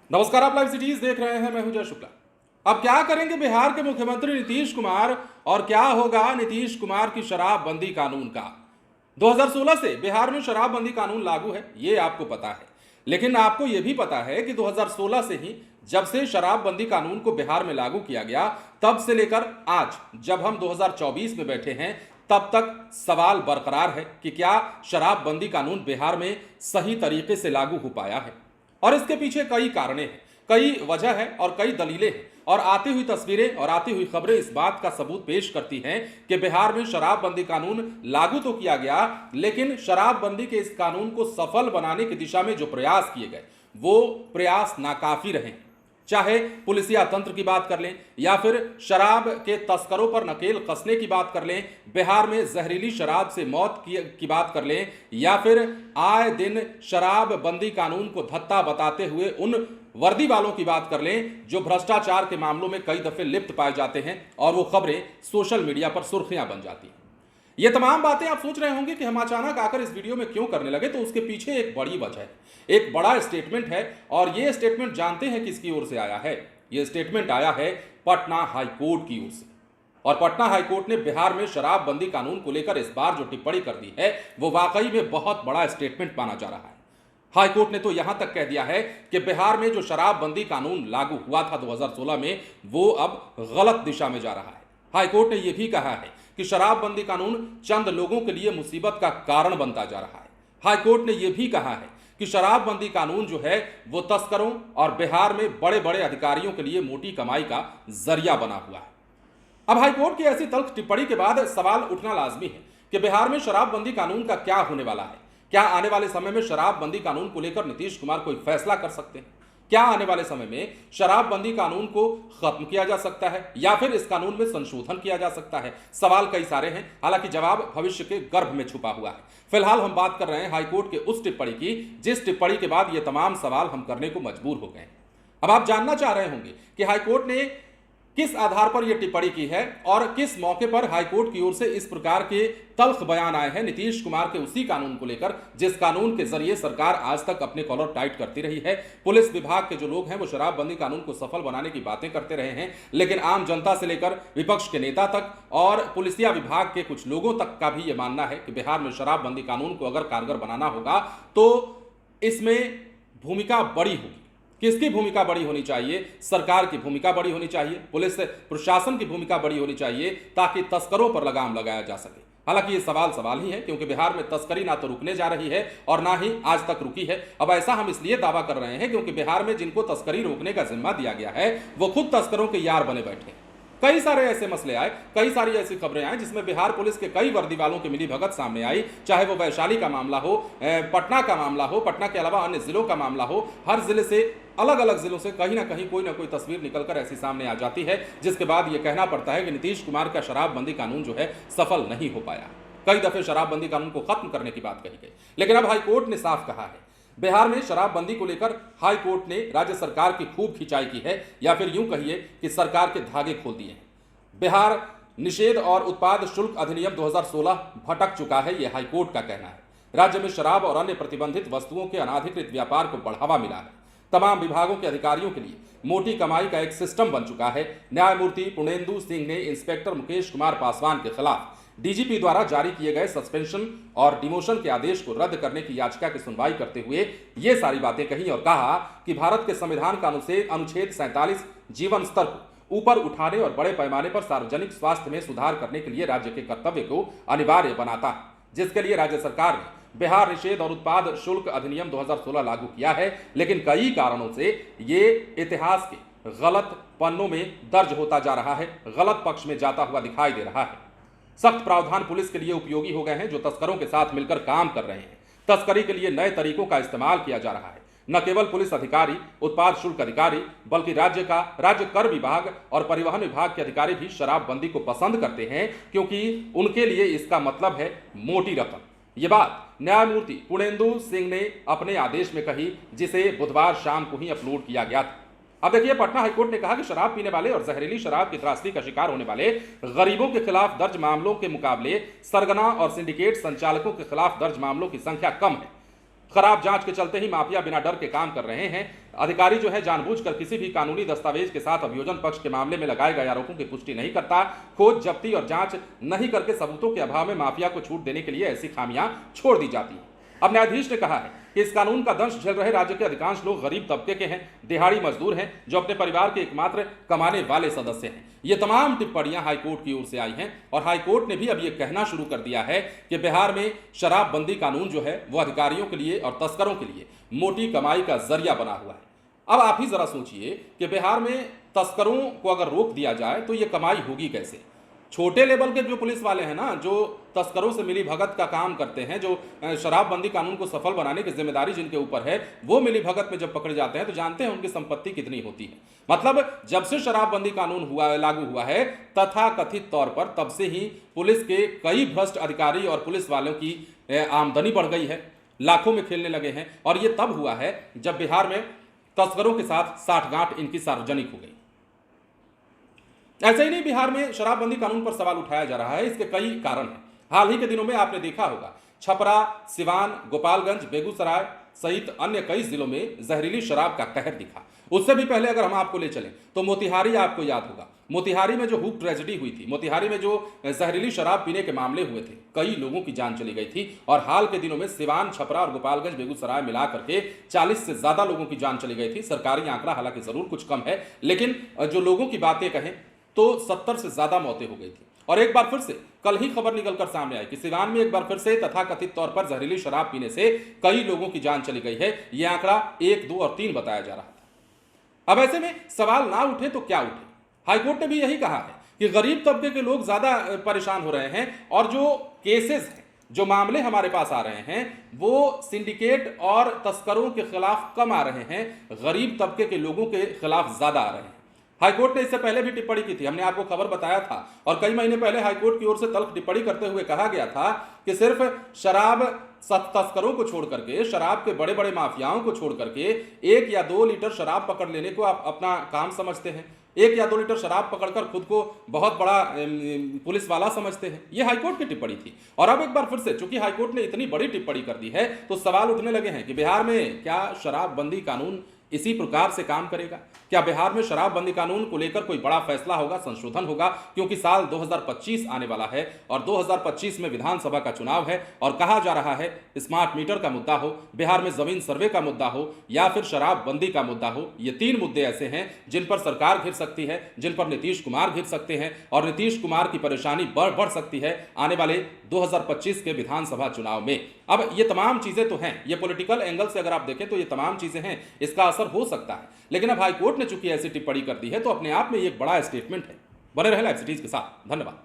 नमस्कार, आप live cities देख रहे हैं। मैं हूं जय शुक्ला। अब क्या करेंगे बिहार के मुख्यमंत्री नीतीश कुमार और क्या होगा नीतीश कुमार की शराबबंदी कानून का। 2016 से बिहार में शराबबंदी कानून लागू है, ये आपको पता है। लेकिन आपको यह भी पता है कि 2016 से ही जब से शराबबंदी कानून को बिहार में लागू किया गया, तब से लेकर आज जब हम 2024 में बैठे हैं, तब तक सवाल बरकरार है कि क्या शराबबंदी कानून बिहार में सही तरीके से लागू हो पाया है। और इसके पीछे कई कारणें हैं, कई वजह है और कई दलीलें हैं। और आती हुई तस्वीरें और आती हुई खबरें इस बात का सबूत पेश करती हैं कि बिहार में शराबबंदी कानून लागू तो किया गया, लेकिन शराबबंदी के इस कानून को सफल बनाने की दिशा में जो प्रयास किए गए, वो प्रयास नाकाफी रहे। चाहे पुलिसिया तंत्र की बात कर लें या फिर शराब के तस्करों पर नकेल कसने की बात कर लें, बिहार में जहरीली शराब से मौत की बात कर लें, या फिर आए दिन शराबबंदी कानून को धत्ता बताते हुए उन वर्दी वालों की बात कर लें जो भ्रष्टाचार के मामलों में कई दफे लिप्त पाए जाते हैं और वो खबरें सोशल मीडिया पर सुर्खियां बन जाती हैं। ये तमाम बातें आप सोच रहे होंगे कि हम अचानक आकर इस वीडियो में क्यों करने लगे, तो उसके पीछे एक बड़ी वजह है, एक बड़ा स्टेटमेंट है। और ये स्टेटमेंट जानते हैं किसकी ओर से आया है? ये स्टेटमेंट आया है पटना हाईकोर्ट की ओर से। और पटना हाईकोर्ट ने बिहार में शराबबंदी कानून को लेकर इस बार जो टिप्पणी कर दी है, वो वाकई में बहुत बड़ा स्टेटमेंट माना जा रहा है। हाईकोर्ट ने तो यहां तक कह दिया है कि बिहार में जो शराबबंदी कानून लागू हुआ था 2016 में, वो अब गलत दिशा में जा रहा है। हाईकोर्ट ने यह भी कहा है कि शराबबंदी कानून चंद लोगों के लिए मुसीबत का कारण बनता जा रहा है। हाईकोर्ट ने यह भी कहा है कि शराबबंदी कानून जो है वो तस्करों और बिहार में बड़े बड़े अधिकारियों के लिए मोटी कमाई का जरिया बना हुआ है। अब हाईकोर्ट की ऐसी तल्ख टिप्पणी के बाद सवाल उठना लाजमी है कि बिहार में शराबबंदी कानून का क्या होने वाला है। क्या आने वाले समय में शराबबंदी कानून को लेकर नीतीश कुमार कोई फैसला कर सकते हैं? क्या आने वाले समय में शराबबंदी कानून को खत्म किया जा सकता है या फिर इस कानून में संशोधन किया जा सकता है? सवाल कई सारे हैं, हालांकि जवाब भविष्य के गर्भ में छुपा हुआ है। फिलहाल हम बात कर रहे हैं हाईकोर्ट के उस टिप्पणी की जिस टिप्पणी के बाद ये तमाम सवाल हम करने को मजबूर हो गए। अब आप जानना चाह रहे होंगे कि हाईकोर्ट ने किस आधार पर यह टिप्पणी की है और किस मौके पर हाईकोर्ट की ओर से इस प्रकार के तल्ख बयान आए हैं नीतीश कुमार के उसी कानून को लेकर जिस कानून के जरिए सरकार आज तक अपने कॉलर टाइट करती रही है। पुलिस विभाग के जो लोग हैं वो शराबबंदी कानून को सफल बनाने की बातें करते रहे हैं, लेकिन आम जनता से लेकर विपक्ष के नेता तक और पुलिसिया विभाग के कुछ लोगों तक का भी यह मानना है कि बिहार में शराबबंदी कानून को अगर कारगर बनाना होगा तो इसमें भूमिका बड़ी होगी। किसकी भूमिका बड़ी होनी चाहिए? सरकार की भूमिका बड़ी होनी चाहिए, पुलिस प्रशासन की भूमिका बड़ी होनी चाहिए, ताकि तस्करों पर लगाम लगाया जा सके। हालांकि ये सवाल ही है क्योंकि बिहार में तस्करी ना तो रुकने जा रही है और ना ही आज तक रुकी है। अब ऐसा हम इसलिए दावा कर रहे हैं क्योंकि बिहार में जिनको तस्करी रोकने का जिम्मा दिया गया है वो खुद तस्करों के यार बने बैठे हैं। कई सारे ऐसे मसले आए, कई सारी ऐसी खबरें आई जिसमें बिहार पुलिस के कई वर्दी वालों की मिलीभगत सामने आई, चाहे वो वैशाली का मामला हो, पटना का मामला हो, पटना के अलावा अन्य जिलों का मामला हो। हर जिले से अलग अलग जिलों से कहीं ना कहीं कोई ना कोई तस्वीर निकलकर ऐसी सामने आ जाती है जिसके बाद यह कहना पड़ता है कि नीतीश कुमार का शराबबंदी कानून जो है सफल नहीं हो पाया। कई दफे शराबबंदी कानून को खत्म करने की बात कही गई, लेकिन अब हाईकोर्ट ने साफ कहा है बिहार में शराबबंदी को लेकर हाईकोर्ट ने राज्य सरकार की खूब खिंचाई की है, या फिर यूं कहिए कि सरकार के धागे खोल दिए हैं। बिहार निषेध और उत्पाद शुल्क अधिनियम 2016 भटक चुका है, यह हाईकोर्ट का कहना है। राज्य में शराब और अन्य प्रतिबंधित वस्तुओं के अनाधिकृत व्यापार को बढ़ावा मिला है। तमाम विभागों के अधिकारियों के लिए मोटी कमाई का एक सिस्टम बन चुका है। न्यायमूर्ति पुर्णेंदु सिंह ने इंस्पेक्टर मुकेश कुमार पासवान के खिलाफ डीजीपी द्वारा जारी किए गए सस्पेंशन और डिमोशन के आदेश को रद्द करने की याचिका की सुनवाई करते हुए ये सारी बातें कही और कहा कि भारत के संविधान का अनुच्छेद 47 जीवन स्तर को ऊपर उठाने और बड़े पैमाने पर सार्वजनिक स्वास्थ्य में सुधार करने के लिए राज्य के कर्तव्य को अनिवार्य बनाता है, जिसके लिए राज्य सरकार ने बिहार निषेध और उत्पाद शुल्क अधिनियम 2016 लागू किया है। लेकिन कई कारणों से ये इतिहास के गलत पन्नों में दर्ज होता जा रहा है, गलत पक्ष में जाता हुआ दिखाई दे रहा है। सख्त प्रावधान पुलिस के लिए उपयोगी हो गए हैं जो तस्करों के साथ मिलकर काम कर रहे हैं। तस्करी के लिए नए तरीकों का इस्तेमाल किया जा रहा है। न केवल पुलिस अधिकारी, उत्पाद शुल्क अधिकारी, बल्कि राज्य कर विभाग और परिवहन विभाग के अधिकारी भी शराबबंदी को पसंद करते हैं क्योंकि उनके लिए इसका मतलब है मोटी रकम। ये बात न्यायमूर्ति पुर्णेंदु सिंह ने अपने आदेश में कही, जिसे बुधवार शाम को ही अपलोड किया गया था। अब देखिए, पटना हाईकोर्ट ने कहा कि शराब पीने वाले और जहरीली शराब की त्रासदी का शिकार होने वाले गरीबों के खिलाफ दर्ज मामलों के मुकाबले सरगना और सिंडिकेट संचालकों के खिलाफ दर्ज मामलों की संख्या कम है। खराब जांच के चलते ही माफिया बिना डर के काम कर रहे हैं। अधिकारी जो है जानबूझकर किसी भी कानूनी दस्तावेज के साथ अभियोजन पक्ष के मामले में लगाए गए आरोपों की पुष्टि नहीं करता। खोज, जब्ती और जांच नहीं करके सबूतों के अभाव में माफिया को छूट देने के लिए ऐसी खामियां छोड़ दी जाती हैं। अब न्यायाधीश ने कहा है कि इस कानून का दंश झेल रहे राज्य के अधिकांश लोग गरीब तबके के हैं, दिहाड़ी मजदूर हैं, जो अपने परिवार के एकमात्र कमाने वाले सदस्य हैं। ये तमाम टिप्पणियां हाईकोर्ट की ओर से आई हैं और हाईकोर्ट ने भी अब ये कहना शुरू कर दिया है कि बिहार में शराबबंदी कानून जो है वो अधिकारियों के लिए और तस्करों के लिए मोटी कमाई का जरिया बना हुआ है। अब आप ही जरा सोचिए कि बिहार में तस्करों को अगर रोक दिया जाए तो ये कमाई होगी कैसे। छोटे लेवल के जो पुलिस वाले हैं ना, जो तस्करों से मिली भगत का काम करते हैं, जो शराबबंदी कानून को सफल बनाने की जिम्मेदारी जिनके ऊपर है, वो मिली भगत में जब पकड़े जाते हैं तो जानते हैं उनकी संपत्ति कितनी होती है। मतलब जब से शराबबंदी कानून लागू हुआ है, तथाकथित तौर पर तब से ही पुलिस के कई भ्रष्ट अधिकारी और पुलिस वालों की आमदनी बढ़ गई है, लाखों में खेलने लगे हैं। और ये तब हुआ है जब बिहार में तस्करों के साथ साठगांठ इनकी सार्वजनिक हो गई। ऐसे ही नहीं, बिहार में शराबबंदी कानून पर सवाल उठाया जा रहा है, इसके कई कारण हैं। हाल ही के दिनों में आपने देखा होगा, छपरा, सिवान, गोपालगंज, बेगूसराय सहित अन्य कई जिलों में जहरीली शराब का कहर दिखा। उससे भी पहले अगर हम आपको ले चलें तो मोतिहारी आपको याद होगा। मोतिहारी में जो हुक ट्रेजेडी हुई थी, मोतिहारी में जो जहरीली शराब पीने के मामले हुए थे, कई लोगों की जान चली गई थी। और हाल के दिनों में सिवान, छपरा और गोपालगंज, बेगूसराय मिला करके 40 से ज्यादा लोगों की जान चली गई थी। सरकारी आंकड़ा हालांकि जरूर कुछ कम है, लेकिन जो लोगों की बातें कहें तो 70 से ज्यादा मौतें हो गई थी। और एक बार फिर से कल ही खबर निकलकर सामने आई कि सिवान में एक बार फिर से तथाकथित तौर पर जहरीली शराब पीने से कई लोगों की जान चली गई है। यह आंकड़ा 1, 2 और 3 बताया जा रहा था। अब ऐसे में सवाल ना उठे तो क्या उठे। हाईकोर्ट ने भी यही कहा है कि गरीब तबके के लोग ज्यादा परेशान हो रहे हैं और जो केसेस हैं, जो मामले हमारे पास आ रहे हैं, वो सिंडिकेट और तस्करों के खिलाफ कम आ रहे हैं, गरीब तबके के लोगों के खिलाफ ज्यादा आ रहे हैं। हाईकोर्ट ने इससे पहले भी टिप्पणी की थी, हमने आपको खबर बताया था। और कई महीने पहले हाईकोर्ट की ओर से तल्ख टिप्पणी करते हुए कहा गया था कि सिर्फ शराब तस्करों को छोड़ करके, शराब के बड़े बड़े माफियाओं को छोड़ करके 1 या 2 लीटर शराब पकड़ लेने को आप अपना काम समझते हैं। 1 या 2 लीटर शराब पकड़कर खुद को बहुत बड़ा पुलिस वाला समझते हैं। यह हाईकोर्ट की टिप्पणी थी। और अब एक बार फिर से चूंकि हाईकोर्ट ने इतनी बड़ी टिप्पणी कर दी है तो सवाल उठने लगे हैं कि बिहार में क्या शराबबंदी कानून इसी प्रकार से काम करेगा? क्या बिहार में शराबबंदी कानून को लेकर कोई बड़ा फैसला होगा, संशोधन होगा? क्योंकि साल 2025 आने वाला है और 2025 में विधानसभा का चुनाव है और कहा जा रहा है स्मार्ट मीटर का मुद्दा हो, बिहार में जमीन सर्वे का मुद्दा हो या फिर शराबबंदी का मुद्दा हो, ये 3 मुद्दे ऐसे हैं जिन पर सरकार घिर सकती है, जिन पर नीतीश कुमार घिर सकते हैं और नीतीश कुमार की परेशानी बढ़ सकती है आने वाले 2025 के विधानसभा चुनाव में। अब ये तमाम चीजें तो हैं, ये पॉलिटिकल एंगल से अगर आप देखें तो ये तमाम चीजें हैं, इसका असर हो सकता है। लेकिन अब हाईकोर्ट ने चूंकि ऐसी टिप्पणी कर दी है तो अपने आप में ये एक बड़ा स्टेटमेंट है। बने रहे लाइव सिटीज के साथ। धन्यवाद।